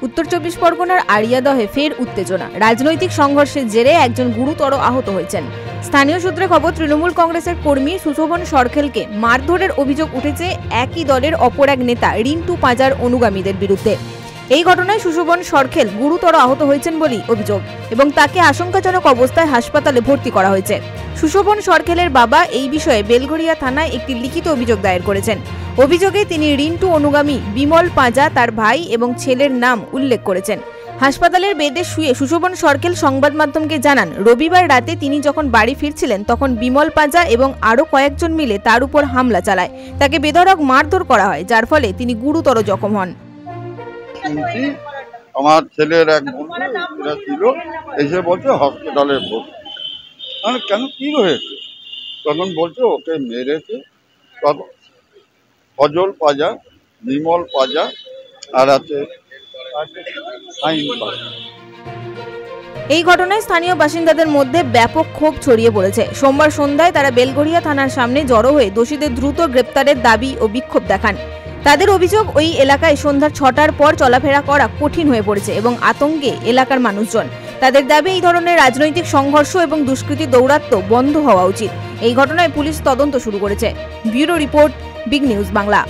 উত্তর চব্বিশ পরগনার আড়িয়াদহে ফের উত্তেজনা। রাজনৈতিক সংঘর্ষের জেরে একজন গুরুতর আহত হয়েছেন। স্থানীয় সূত্রে খবর, তৃণমূল কংগ্রেসের কর্মী সুশোভন সরখেলকে মারধরের অভিযোগ উঠেছে একই দলের অপর এক নেতা রিন্টু পাঁজার অনুগামীদের বিরুদ্ধে। এই ঘটনায় সুশোভন সরখেল গুরুতর আহত হয়েছেন বলেই অভিযোগ এবং তাকে আশঙ্কাজনক অবস্থায় হাসপাতালে ভর্তি করা হয়েছে। সুশোভন সরখেলের বাবা এই বিষয়ে বেলঘরিয়া থানায় একটি লিখিত অভিযোগ দায়ের করেছেন। অভিযোগে তিনি রিন্টু অনুগামী বিমল পাঁজা, তার ভাই এবং ছেলের নাম উল্লেখ করেছেন। হাসপাতালের বেডে শুয়ে সুশোভন সরখেল সংবাদ মাধ্যমকে জানান, রবিবার রাতে তিনি যখন বাড়ি ফিরছিলেন তখন বিমল পাঁজা এবং আরও কয়েকজন মিলে তার উপর হামলা চালায়। তাকে বেধড়ক মারধর করা হয়, যার ফলে তিনি গুরুতর জখম হন। আমার ছেলের এক বন্ধু ছিল, এসে বলছে হসপিটালে ভর্তি। কেন কি হয়েছে? তখন বলছে ওকে মেরেছে তখন ফজল পাঁজা, বিমল পাঁজা আর আছে এই ঘটনায় স্থানীয় বাসিন্দাদের মধ্যে ব্যাপক ক্ষোভ ছড়িয়ে পড়েছে। সোমবার সন্ধ্যায় তারা বেলঘরিয়া থানার সামনে জড়ো হয়ে দোষীদের দ্রুত গ্রেপ্তারের দাবি ও বিক্ষোভ দেখান। তাদের অভিযোগ, ওই এলাকায় সন্ধ্যা 6টার পর চলাফেরা করা কঠিন হয়ে পড়েছে এবং আতঙ্কে এলাকার মানুষজন। তাদের দাবি, এই ধরনের রাজনৈতিক সংঘর্ষ এবং দুষ্কৃতী দৌরাত্ম্য বন্ধ হওয়া উচিত। এই ঘটনায় পুলিশ তদন্ত শুরু করেছে। Bureau report, big news Bangla.